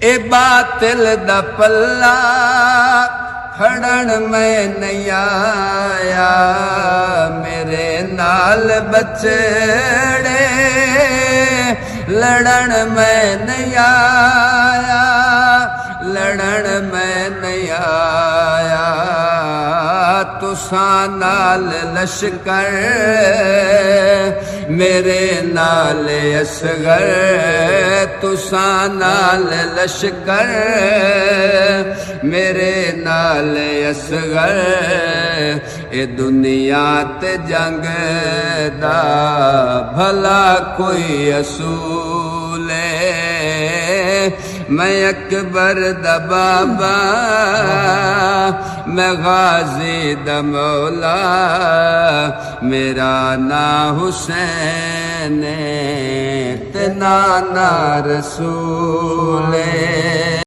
اے باطل دا پلا پھڑن میں نہیں آیا، میرے نال بچڑے لڑن میں نہیں آیا، لڑن میں نہیں آیا، تساں نال لشکر میرے نال اصغر، تساں نال لشکر میرے نال اصغر، اے دنیا تے جنگ دا بھلا کوئی اصول ہے، میں اکبر دا بابا، میں غازی دا مولا، میرا نام حسین تے نانا رسول